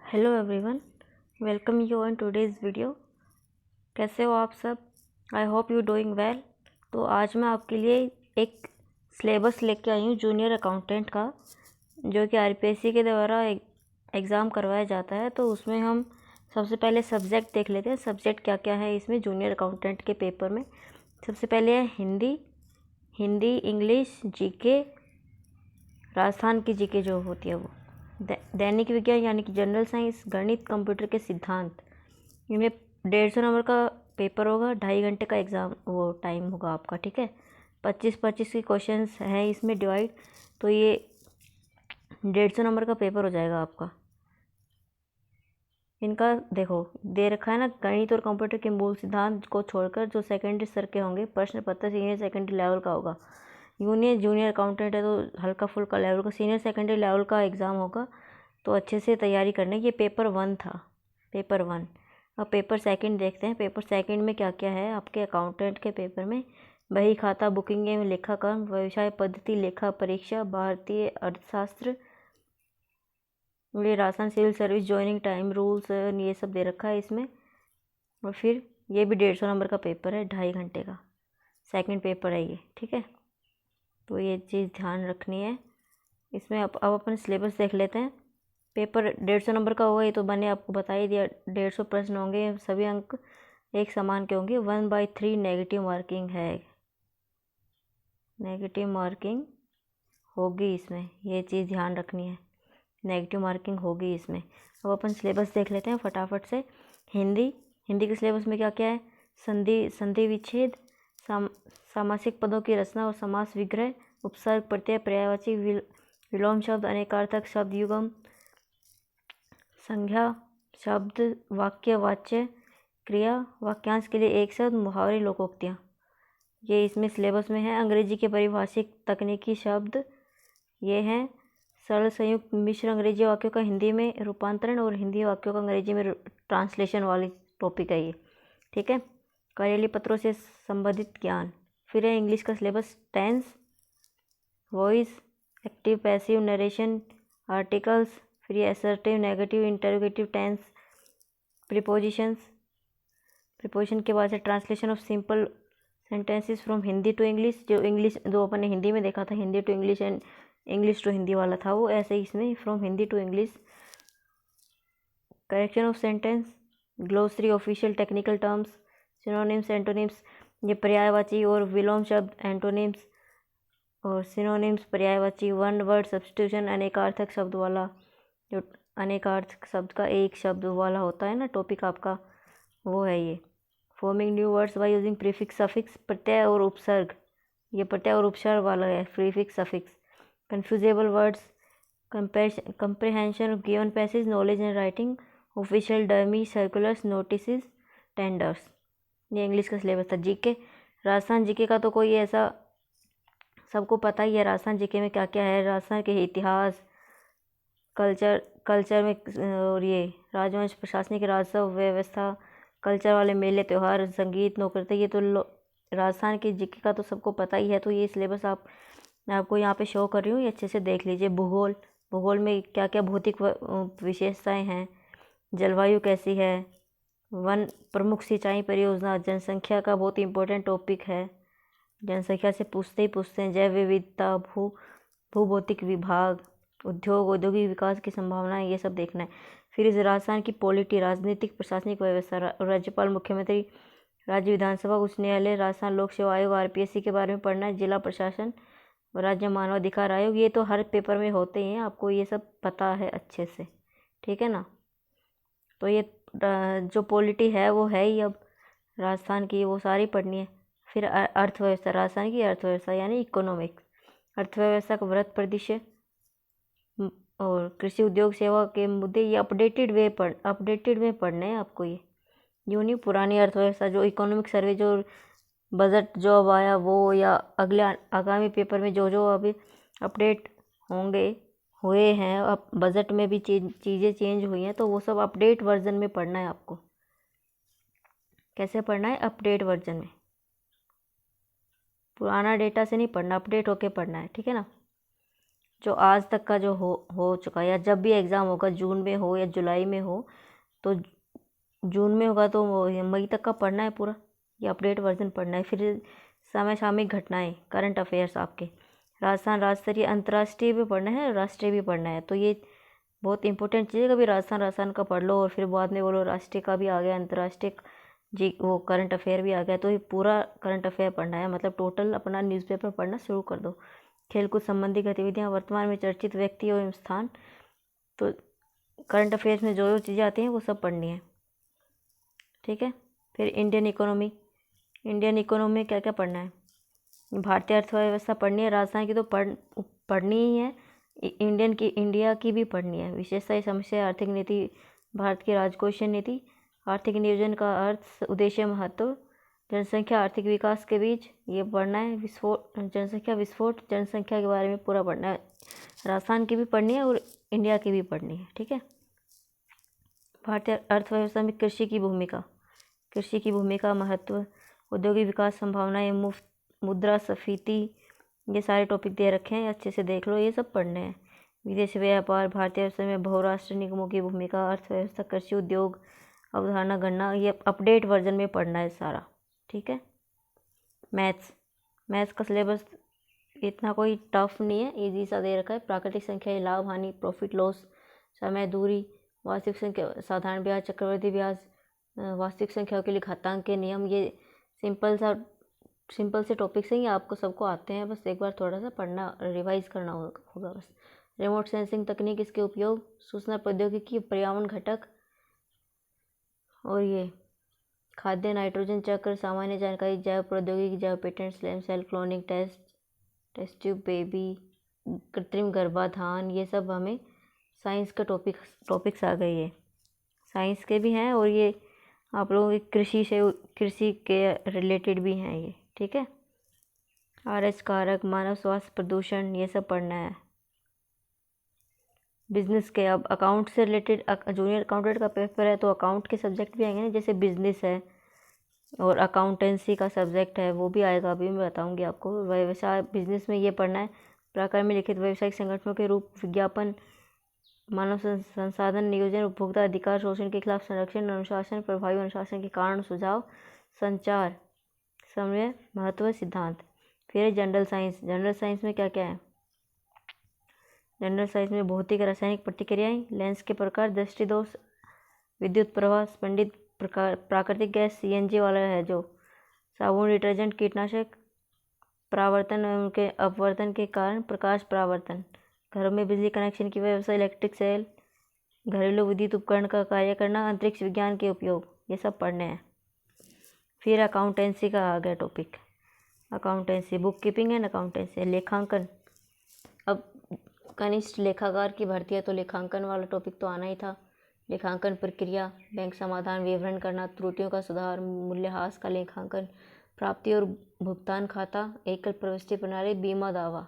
Hello everyone, welcome you on today's video. कैसे हो आप सब? I hope you doing well. तो आज मैं आपके लिए एक सिलेबस लेके आई हूँ जूनियर अकाउंटेंट का, जो कि आरपीएससी के द्वारा एग्ज़ाम करवाया जाता है। तो उसमें हम सबसे पहले सब्जेक्ट देख लेते हैं, सब्जेक्ट क्या क्या है इसमें जूनियर अकाउंटेंट के पेपर में। सबसे पहले है हिंदी, इंग्लिश, जीके, राजस्थान की जीके जो होती है वो, दैनिक विज्ञान यानी कि जनरल साइंस, गणित, कंप्यूटर के सिद्धांत। इनमें 150 नंबर का पेपर होगा, 2.5 घंटे का एग्ज़ाम वो टाइम होगा आपका, ठीक है। 25-25 के क्वेश्चंस हैं इसमें डिवाइड, तो ये 150 नंबर का पेपर हो जाएगा आपका। इनका देखो दे रखा है ना, गणित और कंप्यूटर के मूल सिद्धांत को छोड़कर जो सेकेंडरी स्तर के होंगे प्रश्न पत्र सीनियर सेकेंडरी लेवल का होगा। जूनियर अकाउंटेंट है तो हल्का फुल्का लेवल का, सीनियर सेकेंडरी लेवल का एग्ज़ाम होगा, तो अच्छे से तैयारी करने। ये पेपर 1 था, पेपर 1। अब पेपर 2 देखते हैं। पेपर 2 में क्या क्या है आपके अकाउंटेंट के पेपर में। बही खाता, बुकिंग एवं लेखाकरण, व्यवसाय पद्धति, लेखा परीक्षा, भारतीय अर्थशास्त्र, ये Rajasthan civil service, joining time, rules, ये सब दे रखा है इसमें। और फिर ये भी 150 नंबर का पेपर है, 2.5 घंटे का सेकंड पेपर है ये, ठीक है। तो ये चीज़ ध्यान रखनी है इसमें। अब अपन सिलेबस देख लेते हैं। पेपर 150 नंबर का होगा, ये तो मैंने आपको बता ही दिया। 150 प्रश्न होंगे, सभी अंक एक समान के होंगे। 1/3 नेगेटिव मार्किंग है, नेगेटिव मार्किंग होगी इसमें, ये चीज़ ध्यान रखनी है, नेगेटिव मार्किंग होगी इसमें। अब अपन सिलेबस देख लेते हैं फटाफट से। हिंदी के सिलेबस में क्या क्या है। संधि विच्छेद, सामासिक पदों की रचना और समास विग्रह, उपसर्ग, प्रत्यय, पर्यायवाची, विलोम शब्द, अनेकार्थक शब्द, युगम, संज्ञा शब्द, वाक्य, वाच्य, क्रिया, वाक्यांश के लिए एक शब्द, मुहावरे, लोकोक्तियाँ, ये इसमें सिलेबस में है। अंग्रेजी के पारिभाषिक तकनीकी शब्द ये हैं। सरल संयुक्त मिश्र अंग्रेजी वाक्यों का हिंदी में रूपांतरण और हिंदी वाक्यों का अंग्रेजी में ट्रांसलेशन वाली टॉपिक है ये, ठीक है। कार्यालय पत्रों से संबंधित ज्ञान। फिर है इंग्लिश का syllabus, tense, voice, active passive, narration, articles, फिर ये assertive, negative, interrogative tense, prepositions. Preposition के बाद से translation of simple sentences from Hindi to English, जो अपन ने हिंदी में देखा था, Hindi to English and English to Hindi वाला था वो, ऐसे ही इसमें from Hindi to English. Correction of sentence, glossary, official technical terms, synonyms, antonyms, ये पर्यायवाची और विलोम शब्द, एंटोनिम्स और सिनोनिम्स, पर्यायवाची, वन वर्ड सब्स्टिट्यूशन, अनेकार्थक शब्द वाला, जो अनेकार्थक शब्द का एक शब्द वाला होता है ना टॉपिक आपका, वो है ये। Forming new words by using prefix suffix, प्रत्यय और उपसर्ग, ये प्रत्यय और उपसर्ग वाला है, prefix suffix. Confusable words, comprehension of given passage, knowledge and writing, official dummy, circulars, notices, tenders, ये इंग्लिश का सिलेबस था। जीके, राजस्थान जीके का तो कोई ऐसा सबको पता ही है, राजस्थान जीके में क्या क्या है। राजस्थान के इतिहास, कल्चर में, और ये राजवंश, प्रशासनिक, राजस्व व्यवस्था, कल्चर वाले मेले, त्यौहार, संगीत, नौकरी, ये तो राजस्थान की जीके का तो सबको पता ही है। तो ये सिलेबस मैं आपको यहाँ पे शो कर रही हूँ, ये अच्छे से देख लीजिए। भूगोल में क्या क्या भौतिक विशेषताएं हैं, जलवायु कैसी है, वन, प्रमुख सिंचाई परियोजना, जनसंख्या का बहुत इंपॉर्टेंट टॉपिक है, जनसंख्या से पूछते हैं। जैव विविधता, भूभौतिक विभाग, उद्योग, औद्योगिक विकास की संभावनाएं, ये सब देखना है। फिर इस राजस्थान की पॉलिटी, राजनीतिक प्रशासनिक व्यवस्था, राज्यपाल, मुख्यमंत्री, राज्य विधानसभा, उच्च न्यायालय, राजस्थान लोक सेवा आयोग, आरपीएससी के बारे में पढ़ना है, जिला प्रशासन, राज्य मानवाधिकार आयोग, ये तो हर पेपर में होते हैं, आपको ये सब पता है अच्छे से, ठीक है ना। तो ये जो पॉलिटी है वो है ही अब राजस्थान की, वो सारी पढ़नी है। फिर अर्थव्यवस्था, राजस्थान की अर्थव्यवस्था यानी इकोनॉमिक्स, अर्थव्यवस्था का वृत्त परिदृश्य और कृषि उद्योग सेवा के मुद्दे, ये अपडेटेड में पढ़ने हैं आपको। ये यूँ नहीं पुरानी अर्थव्यवस्था, जो इकोनॉमिक सर्वे, जो बजट जो अब आया वो, या अगले आगामी पेपर में जो अभी अपडेट हुए हैं, अब बजट में भी चीज़ें चेंज हुई हैं, तो वो सब अपडेट वर्जन में पढ़ना है आपको। कैसे पढ़ना है? अपडेट वर्जन में, पुराना डेटा से नहीं पढ़ना, अपडेट होके पढ़ना है, ठीक है ना। जो आज तक का जो हो चुका, या जब भी एग्ज़ाम होगा, जून में हो या जुलाई में हो, तो जून में होगा तो मई तक का पढ़ना है पूरा, ये अपडेट वर्जन पढ़ना है। फिर समसामयिक घटनाएं, करंट अफेयर्स आपके राजस्थान राज्य स्तरीय अंतर्राष्ट्रीय भी पढ़ना है, राष्ट्रीय भी पढ़ना है। तो ये बहुत इंपॉर्टेंट चीज़ है। कभी राजस्थान का पढ़ लो और फिर बाद में बोलो राष्ट्रीय का भी आ गया, अंतर्राष्ट्रीय जी वो करंट अफेयर भी आ गया, तो ये पूरा करंट अफेयर पढ़ना है। मतलब टोटल अपना न्यूज़पेपर पढ़ना शुरू कर दो। खेलकूद संबंधी गतिविधियाँ, वर्तमान में चर्चित व्यक्ति और स्थान, तो करंट अफेयर्स में जो जो चीज़ें आती हैं वो सब पढ़नी है, ठीक है। फिर इंडियन इकोनॉमी, इंडियन इकोनॉमी में क्या क्या पढ़ना है? भारतीय अर्थव्यवस्था पढ़नी है, राजस्थान की तो पढ़नी ही है, इंडिया की भी पढ़नी है। विशेषता समस्या, आर्थिक नीति, भारत की राजकोषीय नीति, आर्थिक नियोजन का अर्थ, उद्देश्य, महत्व, जनसंख्या, आर्थिक विकास के बीच, ये पढ़ना है। जनसंख्या विस्फोट, जनसंख्या के बारे में पूरा पढ़ना है। राजस्थान की भी पढ़नी है और इंडिया की भी पढ़नी है, ठीक है। भारतीय अर्थव्यवस्था में कृषि की भूमिका, महत्व, औद्योगिक विकास संभावनाएं, मुद्रास्फीति, ये सारे टॉपिक दे रखे हैं, अच्छे से देख लो, ये सब पढ़ने हैं। विदेशी व्यापार, भारतीय अर्थव्यवस्था में बहुराष्ट्र निगमों की भूमिका, अर्थव्यवस्था, कृषि उद्योग, अवधारणा गणना, ये अपडेट वर्जन में पढ़ना है सारा, ठीक है। मैथ्स का सिलेबस इतना कोई टफ नहीं है, इजी सा दे रखा है। प्राकृतिक संख्या, लाभ हानि, प्रॉफिट लॉस, समय दूरी, वास्तविक संख्या, साधारण ब्याज, चक्रवृद्धि ब्याज, वास्तविक संख्याओं के लिए घातांक के नियम, ये सिंपल से टॉपिक्स हैं, ये आपको सबको आते हैं, बस एक बार थोड़ा सा पढ़ना, रिवाइज करना होगा बस। रिमोट सेंसिंग तकनीक, इसके उपयोग, सूचना प्रौद्योगिकी, पर्यावरण घटक, और ये खाद्य नाइट्रोजन चक्र, सामान्य जानकारी, जैव प्रौद्योगिकी, जैव patent, stem cell cloning, test tube baby, कृत्रिम गर्भाधान, ये सब हमें साइंस के टॉपिक्स आ गए। ये साइंस के भी हैं और ये आप लोगों की कृषि के रिलेटेड भी हैं ये, ठीक है। RH कारक, मानव स्वास्थ्य, प्रदूषण, ये सब पढ़ना है। बिजनेस के, अब अकाउंट से रिलेटेड, जूनियर अकाउंटेंट का पेपर है तो अकाउंट के सब्जेक्ट भी आएंगे ना, जैसे बिजनेस है और अकाउंटेंसी का सब्जेक्ट है, वो भी आएगा, अभी मैं बताऊंगी आपको। व्यवसाय, बिजनेस में ये पढ़ना है। प्रकार में लिखित व्यावसायिक संगठनों के रूप, विज्ञापन, मानव संसाधन नियोजन, उपभोक्ता अधिकार, शोषण के खिलाफ संरक्षण, अनुशासन, प्रभावी अनुशासन के कारण, सुझाव, संचार, समय, महत्व, सिद्धांत। फिर जनरल साइंस में क्या क्या है? जनरल साइंस में भौतिक रासायनिक प्रतिक्रियाएं, लेंस के प्रकार, दृष्टि दोष, विद्युत प्रवाह, स्पंदित प्रकार, प्राकृतिक गैस, CNG वाला है जो, साबुन, डिटर्जेंट, कीटनाशक, परावर्तन एवं उनके अपवर्तन के कारण, प्रकाश परावर्तन, घरों में बिजली कनेक्शन की व्यवस्था, इलेक्ट्रिक सेल, घरेलू विद्युत उपकरण का कार्य करना, अंतरिक्ष विज्ञान के उपयोग, ये सब पढ़ने हैं। फिर अकाउंटेंसी का आ गया topic, accountancy, book keeping and accountancy, लेखांकन। अब कनिष्ठ लेखाकार की भर्ती है तो लेखांकन वाला टॉपिक तो आना ही था। लेखांकन प्रक्रिया, बैंक समाधान, विवरण करना, त्रुटियों का सुधार, मूल्यह्रास का लेखांकन, प्राप्ति और भुगतान खाता, एकल प्रविष्टि प्रणाली, बीमा दावा,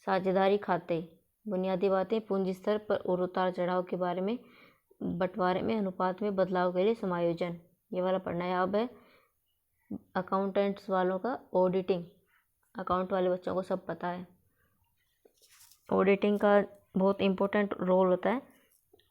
साझेदारी खाते, बुनियादी बातें, पूंजी स्तर पर और उतार चढ़ाव के बारे में, बंटवारे में अनुपात में बदलाव के लिए समायोजन, ये वाला पढ़ना है। अब है अकाउंटेंट्स वालों का ऑडिटिंग, अकाउंट वाले बच्चों को सब पता है। ऑडिटिंग का बहुत इम्पोर्टेंट रोल होता है।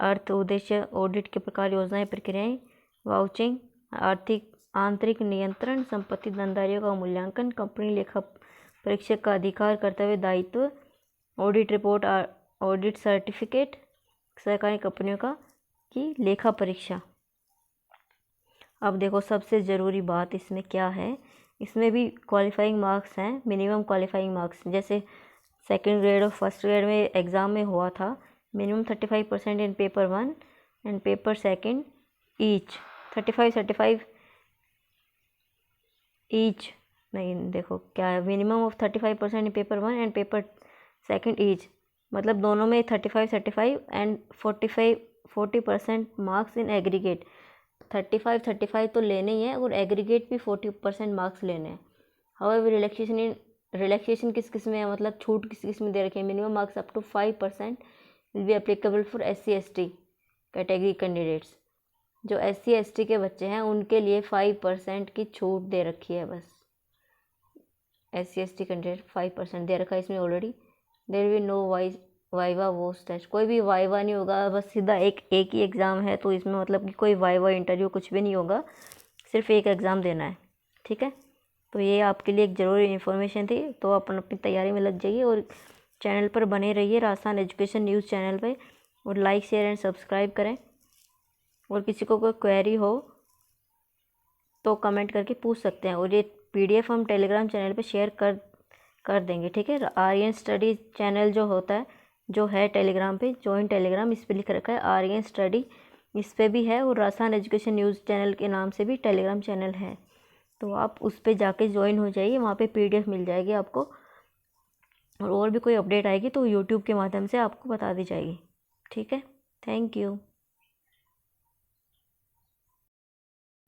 अर्थ, उद्देश्य, ऑडिट के प्रकार, योजनाएं, प्रक्रियाएं, वाउचिंग, आर्थिक आंतरिक नियंत्रण, संपत्ति धनदारियों का मूल्यांकन, कंपनी लेखा परीक्षक का अधिकार, कर्तव्य, दायित्व, ऑडिट रिपोर्ट, ऑडिट सर्टिफिकेट, सरकारी कंपनियों का की लेखा परीक्षा। अब देखो सबसे ज़रूरी बात इसमें क्या है, इसमें भी क्वालिफाइंग मार्क्स हैं, मिनिमम क्वालिफाइंग मार्क्स, जैसे सेकेंड ग्रेड और फर्स्ट ग्रेड में एग्ज़ाम में हुआ था, minimum 35% in paper 1 and paper second each, 35 each, नहीं देखो क्या है, minimum of 35% in paper 1 and paper second each, मतलब दोनों में 35 एंड 40% मार्क्स इन एग्रीगेट, 35 तो लेने ही है और एग्रीगेट भी 40% मार्क्स लेने हैं। हाउएवर रिलैक्सेशन किस में है, मतलब छूट किस में दे रखी है, minimum marks up to 5% will be applicable for SC/ST category candidates, जो SC/ST के बच्चे हैं उनके लिए 5% की छूट दे रखी है बस। SC/ST कैंडिडेट 5% दे रखा है इसमें already, there will no viva voce test, कोई भी वाइवा नहीं होगा, बस सीधा एक ही एग्ज़ाम है, तो इसमें मतलब कि कोई वाइवा इंटरव्यू कुछ भी नहीं होगा, सिर्फ एक एग्ज़ाम देना है। ठीक है, तो ये आपके लिए एक ज़रूरी इन्फॉर्मेशन थी, तो अपन अपनी तैयारी में लग जाइए और चैनल पर बने रहिए, राजस्थान एजुकेशन न्यूज़ चैनल पे, और लाइक शेयर एंड सब्सक्राइब करें। और किसी को कोई क्वेरी हो तो कमेंट करके पूछ सकते हैं, और ये PDF हम टेलीग्राम चैनल पे शेयर कर देंगे। ठीक है, आर्यन स्टडी चैनल जो होता है, जो है टेलीग्राम पे, जॉइन टेलीग्राम, इस पर लिख रखा है आर्यन स्टडी, इस पर भी है, और राजस्थान एजुकेशन न्यूज़ चैनल के नाम से भी टेलीग्राम चैनल है, तो आप उस पर जाके ज्वाइन हो जाइए, वहाँ पे PDF मिल जाएगी आपको, और भी कोई अपडेट आएगी तो यूट्यूब के माध्यम से आपको बता दी जाएगी। ठीक है, थैंक यू।